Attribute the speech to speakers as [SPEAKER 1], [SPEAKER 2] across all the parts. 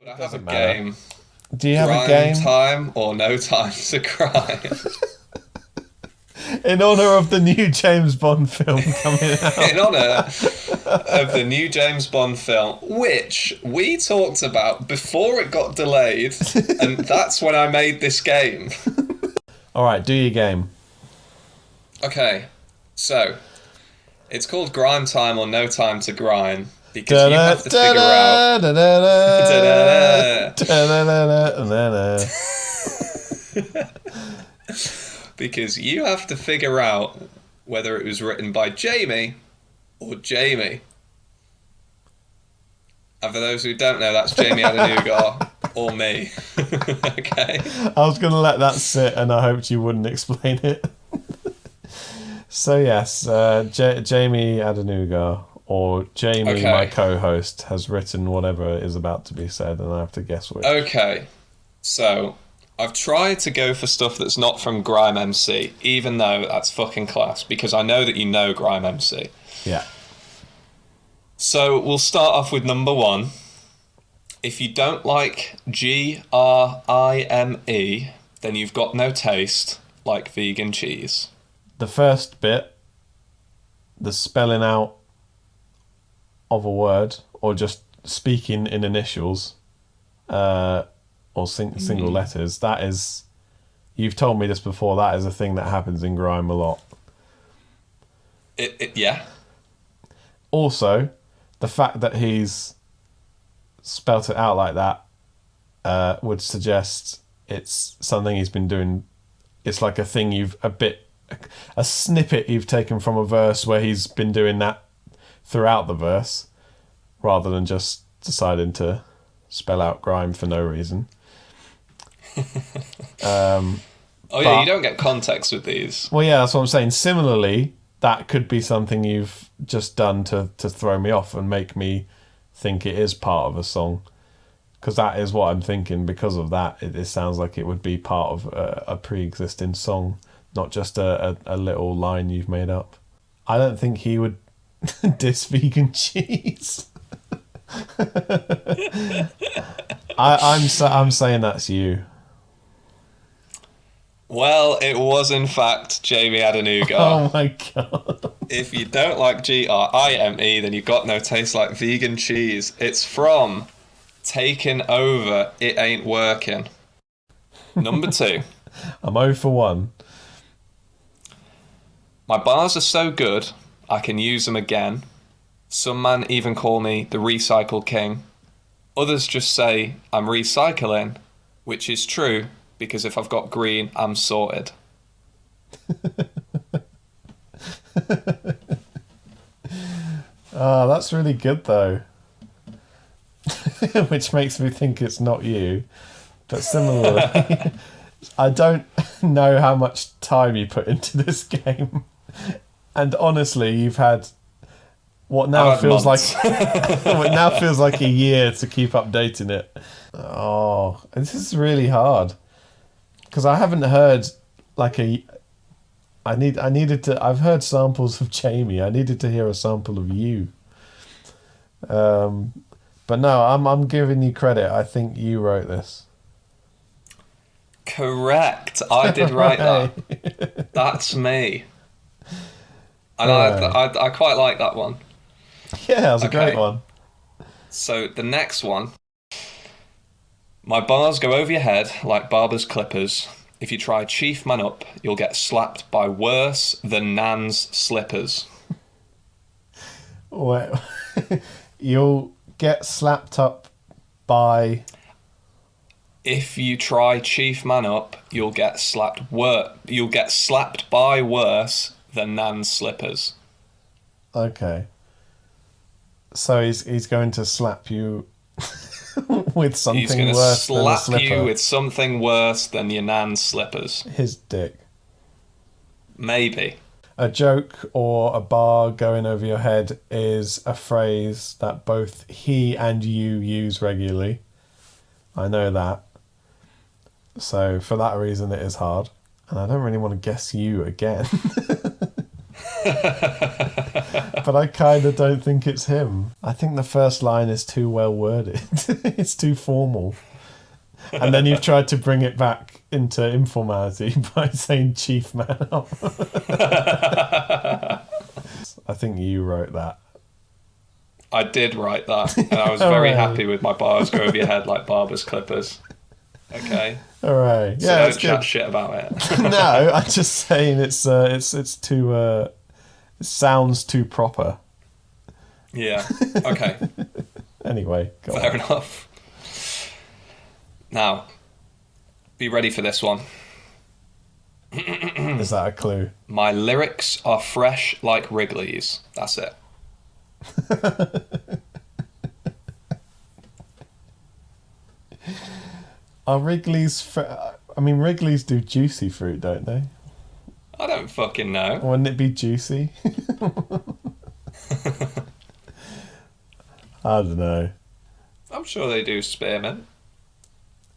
[SPEAKER 1] I have a
[SPEAKER 2] matter.
[SPEAKER 1] game.
[SPEAKER 2] Do you have a
[SPEAKER 1] Grime
[SPEAKER 2] game?
[SPEAKER 1] time or no time to grime?
[SPEAKER 2] In honour of the new James Bond film coming
[SPEAKER 1] In
[SPEAKER 2] out.
[SPEAKER 1] honour of the new James Bond film, which we talked about before it got delayed, and that's when I made this game.
[SPEAKER 2] Alright, do your game.
[SPEAKER 1] Okay, so it's called Grime Time or No Time to Grime because you have to figure out. Because you have to figure out whether it was written by Jamie or Jamie. And for those who don't know, that's Jamie Adenugar or me. Okay.
[SPEAKER 2] I was going to let that sit and I hoped you wouldn't explain it. So yes, Jamie Adenugar or Jamie,
[SPEAKER 1] Okay.
[SPEAKER 2] my co-host, has written whatever is about to be said and I have to guess which.
[SPEAKER 1] Okay. So I've tried to go for stuff that's not from Grime MC, even though that's fucking class, because I know that you know Grime MC.
[SPEAKER 2] Yeah.
[SPEAKER 1] So we'll start off with number one. If you don't like Grime, then you've got no taste like vegan cheese.
[SPEAKER 2] The first bit, the spelling out of a word or just speaking in initials or single letters, that is, you've told me this before, that is a thing that happens in grime a lot.
[SPEAKER 1] Yeah.
[SPEAKER 2] Also, the fact that he's spelt it out like that would suggest it's something he's been doing. It's like a thing a snippet you've taken from a verse where he's been doing that throughout the verse rather than just deciding to spell out grime for no reason.
[SPEAKER 1] Yeah, you don't get context with these.
[SPEAKER 2] Well, yeah, that's what I'm saying. Similarly, that could be something you've just done to throw me off and make me think it is part of a song. Because that is what I'm thinking. Because of that, it sounds like it would be part of a pre-existing song, not just a little line you've made up. I don't think he would diss vegan cheese. I'm saying that's you.
[SPEAKER 1] Well, it was in fact Jamie Adenugar.
[SPEAKER 2] Oh my god.
[SPEAKER 1] If you don't like Grime, then you've got no taste like vegan cheese. It's from Taking Over, It Ain't Working. Number two.
[SPEAKER 2] I'm 0 for 1.
[SPEAKER 1] My bars are so good, I can use them again. Some man even call me the Recycle King. Others just say I'm recycling, which is true, because if I've got green, I'm sorted.
[SPEAKER 2] Oh, that's really good though. Which makes me think it's not you. But similarly, I don't know how much time you put into this game. And honestly, you've had what now feels
[SPEAKER 1] months.
[SPEAKER 2] what now feels like a year to keep updating it. Oh, this is really hard. Because I haven't heard like I've heard samples of Jamie. I needed to hear a sample of you. But no, I'm giving you credit. I think you wrote this.
[SPEAKER 1] Correct. I did write that. That's me. And I quite like that one.
[SPEAKER 2] Yeah, that was a
[SPEAKER 1] Okay.
[SPEAKER 2] great one.
[SPEAKER 1] So the next one. My bars go over your head like barber's clippers. If you try Chief Man Up, you'll get slapped by worse than Nan's slippers.
[SPEAKER 2] Wait, you'll get slapped up by...
[SPEAKER 1] If you try Chief Man Up, you'll get slapped by worse than Nan's slippers.
[SPEAKER 2] Okay. So he's going to slap you with something
[SPEAKER 1] He's going to
[SPEAKER 2] worse than a
[SPEAKER 1] slap
[SPEAKER 2] slipper.
[SPEAKER 1] you with something worse than your Nan's slippers.
[SPEAKER 2] His dick.
[SPEAKER 1] Maybe.
[SPEAKER 2] A joke or a bar going over your head is a phrase that both he and you use regularly. I know that. So for that reason it is hard. And I don't really want to guess you again. But I kind of don't think it's him. I think the first line is too well worded. It's too formal. And then you've tried to bring it back into informality by saying chief man up. I think you wrote that.
[SPEAKER 1] I did write that, and I was very happy with my bars go over your head like barber's clippers. Okay.
[SPEAKER 2] All right.
[SPEAKER 1] So
[SPEAKER 2] Yeah,
[SPEAKER 1] don't chat
[SPEAKER 2] good.
[SPEAKER 1] shit about it.
[SPEAKER 2] No, I'm just saying it's too it sounds too proper.
[SPEAKER 1] Yeah. Okay.
[SPEAKER 2] Anyway, go
[SPEAKER 1] Fair
[SPEAKER 2] on.
[SPEAKER 1] enough. Now, be ready for this one.
[SPEAKER 2] Is that a clue?
[SPEAKER 1] My lyrics are fresh like Wrigley's. That's it.
[SPEAKER 2] Are Wrigley's? I mean, Wrigley's do juicy fruit, don't they?
[SPEAKER 1] I don't fucking know.
[SPEAKER 2] Wouldn't it be juicy? I don't know.
[SPEAKER 1] I'm sure they do spearmint.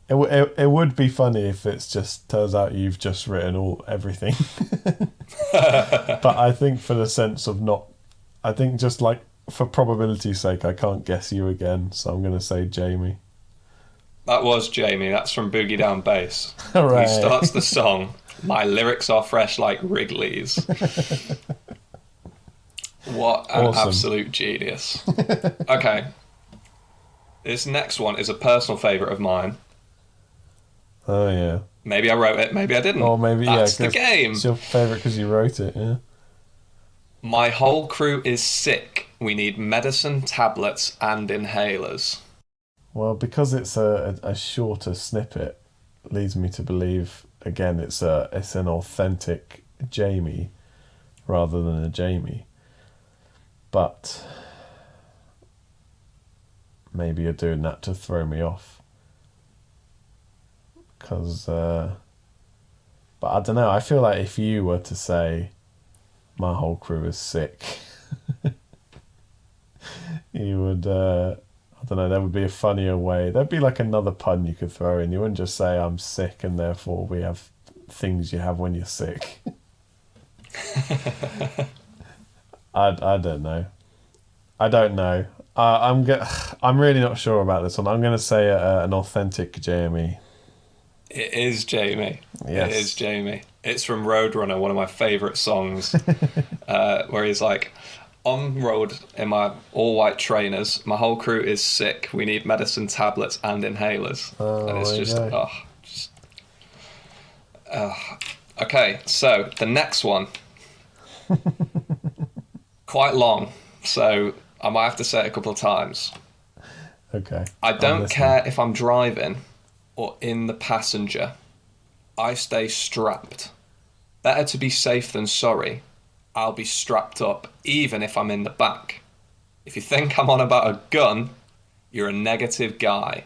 [SPEAKER 2] It would be funny if it's just turns out you've just written everything. But I think for the sense of not, I think just like for probability's sake, I can't guess you again, so I'm going to say Jamie.
[SPEAKER 1] That was Jamie. That's from Boogie Down Bass.
[SPEAKER 2] Hooray.
[SPEAKER 1] He starts the song, my lyrics are fresh like Wrigley's. What an
[SPEAKER 2] Awesome.
[SPEAKER 1] absolute genius. Okay. This next one is a personal favourite of mine.
[SPEAKER 2] Oh yeah.
[SPEAKER 1] Maybe I wrote it, maybe I didn't.
[SPEAKER 2] Or maybe
[SPEAKER 1] That's
[SPEAKER 2] yeah.
[SPEAKER 1] the game.
[SPEAKER 2] It's your favourite because you wrote it. Yeah.
[SPEAKER 1] My whole crew is sick. We need medicine, tablets, and inhalers.
[SPEAKER 2] Well, because it's a shorter snippet, leads me to believe again it's an authentic Jamie rather than a Jamie. But maybe you're doing that to throw me off. Because, but I don't know. I feel like if you were to say, my whole crew is sick, you would, I don't know, there would be a funnier way. There'd be like another pun you could throw in. You wouldn't just say, I'm sick and therefore we have things you have when you're sick. I don't know. I don't know. I'm really not sure about this one. I'm going to say an authentic Jamie.
[SPEAKER 1] It is Jamie.
[SPEAKER 2] Yes.
[SPEAKER 1] It is Jamie. It's from Roadrunner, one of my favourite songs, where he's like, on road in my all-white trainers, my whole crew is sick. We need medicine, tablets, and inhalers.
[SPEAKER 2] Oh,
[SPEAKER 1] and it's
[SPEAKER 2] there you
[SPEAKER 1] just,
[SPEAKER 2] go.
[SPEAKER 1] Okay, so the next one, quite long, so I might have to say it a couple of times.
[SPEAKER 2] Okay.
[SPEAKER 1] I don't
[SPEAKER 2] listening.
[SPEAKER 1] care if I'm driving or in the passenger. I stay strapped. Better to be safe than sorry. I'll be strapped up even if I'm in the back. If you think I'm on about a gun, you're a negative guy.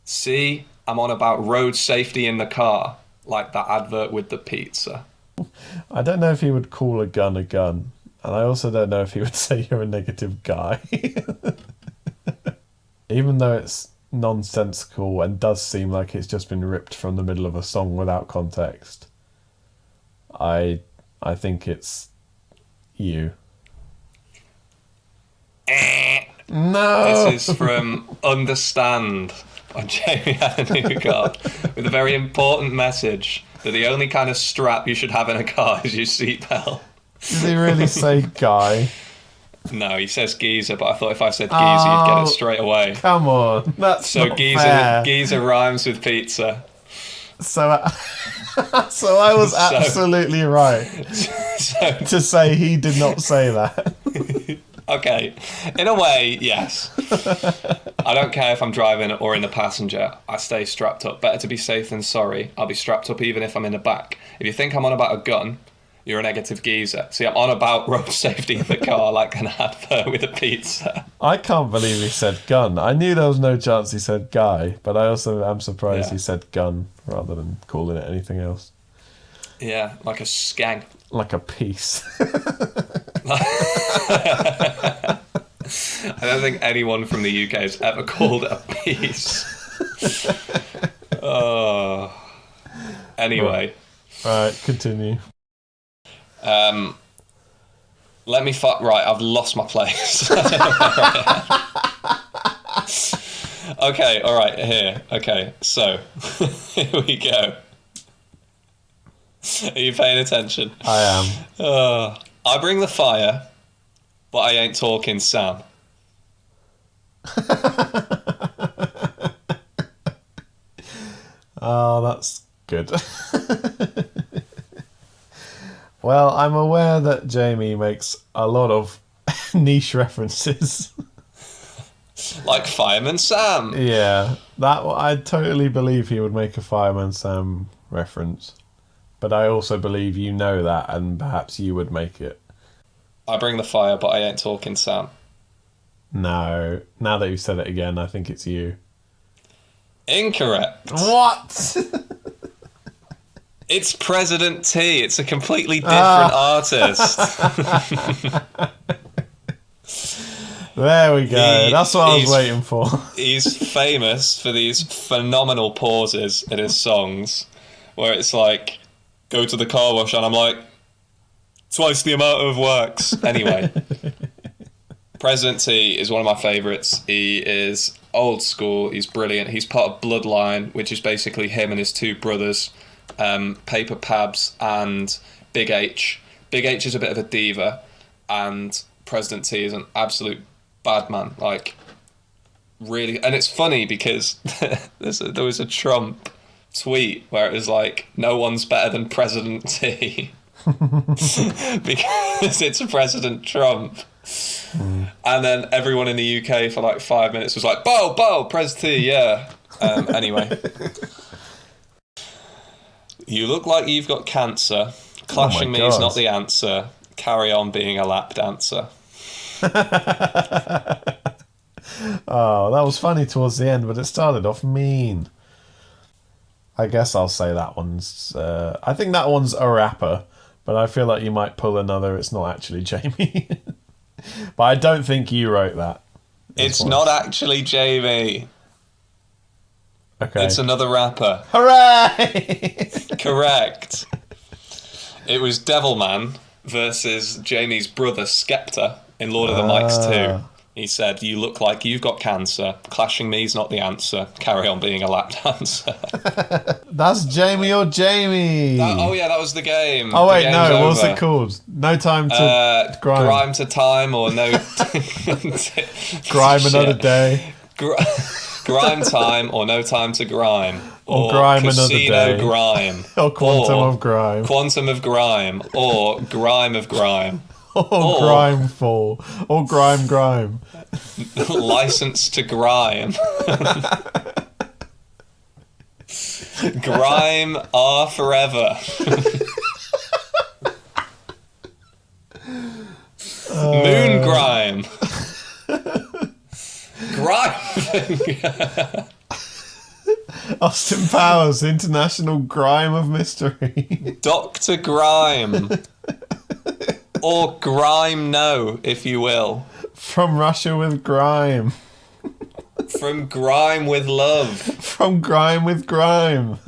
[SPEAKER 1] See, I'm on about road safety in the car, like that advert with the pizza.
[SPEAKER 2] I don't know if he would call a gun, and I also don't know if he would say you're a negative guy. Even though it's nonsensical and does seem like it's just been ripped from the middle of a song without context, I think it's you. No!
[SPEAKER 1] This is from Understand by Jamie Hannugar with a very important message that the only kind of strap you should have in a car is your seatbelt.
[SPEAKER 2] Did he really say guy?
[SPEAKER 1] No, he says geezer, but I thought if I said geezer, you'd get it straight away.
[SPEAKER 2] Come on, that's
[SPEAKER 1] So
[SPEAKER 2] not fair.
[SPEAKER 1] geezer rhymes with pizza.
[SPEAKER 2] So I was absolutely right to say he did not say that.
[SPEAKER 1] Okay, in a way, yes. I don't care if I'm driving or in the passenger. I stay strapped up. Better to be safe than sorry. I'll be strapped up even if I'm in the back. If you think I'm on about a gun, you're a negative geezer. See, I'm on about road safety in the car like an advert with a pizza.
[SPEAKER 2] I can't believe he said gun. I knew there was no chance he said guy, but I also am surprised he said gun rather than calling it anything else.
[SPEAKER 1] Yeah, like a skang.
[SPEAKER 2] Like a piece.
[SPEAKER 1] I don't think anyone from the UK has ever called it a piece. Oh. Anyway.
[SPEAKER 2] Right, continue.
[SPEAKER 1] Let me right, I've lost my place. Okay, alright, here. Okay, so here we go. Are you paying attention?
[SPEAKER 2] I am.
[SPEAKER 1] I bring the fire, but I ain't talking Sam.
[SPEAKER 2] Oh, that's good. Well, I'm aware that Jamie makes a lot of niche references.
[SPEAKER 1] Like Fireman Sam.
[SPEAKER 2] Yeah, that I totally believe he would make a Fireman Sam reference. But I also believe you know that, and perhaps you would make it.
[SPEAKER 1] I bring the fire, but I ain't talking Sam.
[SPEAKER 2] No, now that you've said it again, I think it's you.
[SPEAKER 1] Incorrect.
[SPEAKER 2] What?
[SPEAKER 1] It's President T. It's a completely different artist.
[SPEAKER 2] There we go. That's what I was waiting for.
[SPEAKER 1] He's famous for these phenomenal pauses in his songs, where it's like, go to the car wash, and I'm like, twice the amount of works. Anyway, President T is one of my favourites. He is old school. He's brilliant. He's part of Bloodline, which is basically him and his two brothers, Paper Pabs and Big H. Big H is a bit of a diva, and President T is an absolute bad man. Like, really. And it's funny because there was a Trump tweet where it was like, no one's better than President T. Because it's President Trump. And then everyone in the UK for like 5 minutes was like, Bo, Pres T, yeah. Anyway. You look like you've got cancer. Clashing me is not the answer. Carry on being a lap dancer.
[SPEAKER 2] Oh, that was funny towards the end, but it started off mean. I guess I'll say that one's... I think that one's a rapper, but I feel like you might pull another. It's not actually Jamie. But I don't think you wrote that.
[SPEAKER 1] It's not actually Jamie.
[SPEAKER 2] Okay.
[SPEAKER 1] It's another rapper.
[SPEAKER 2] Hooray!
[SPEAKER 1] Correct. It was Devilman versus Jamie's brother Skepta in Lord of the Mics 2. He said, you look like you've got cancer. Clashing me's not the answer. Carry on being a lap dancer.
[SPEAKER 2] That's Jamie or Jamie.
[SPEAKER 1] Oh, yeah, that was the game.
[SPEAKER 2] Oh, wait, no. What was it called? No Time to Grime.
[SPEAKER 1] Grime to Time or No...
[SPEAKER 2] Grime Another Day.
[SPEAKER 1] Grime Time or No Time to Grime.
[SPEAKER 2] Or Grime Another
[SPEAKER 1] Casino
[SPEAKER 2] Day.
[SPEAKER 1] Grime.
[SPEAKER 2] Or Quantum of Grime.
[SPEAKER 1] Quantum of Grime. Or Grime of Grime.
[SPEAKER 2] Or Grime Fall. Or Grime.
[SPEAKER 1] License to Grime. Grime are forever. Moon Grime. Grime.
[SPEAKER 2] Austin Powers, International Grime of Mystery.
[SPEAKER 1] Dr. Grime. Or Grime No, if you will.
[SPEAKER 2] From Russia with Grime.
[SPEAKER 1] From Grime with Love.
[SPEAKER 2] From Grime with Grime.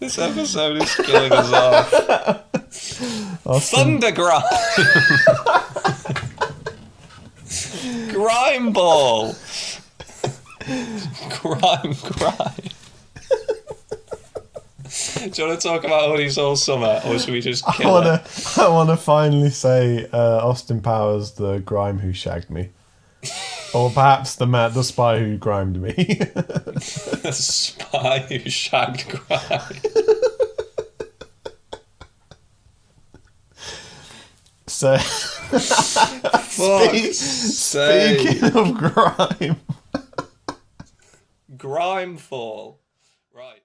[SPEAKER 1] This episode is killing us off. Thunder Grime. Grime Ball. Grime. Do you want to talk about Hoodies All Summer, or should we just kill it?
[SPEAKER 2] I want to finally say Austin Powers, the grime who shagged me. Or perhaps the spy who grimed me.
[SPEAKER 1] The spy who shagged Grime.
[SPEAKER 2] So, speaking of grime.
[SPEAKER 1] Grime Fall. Right.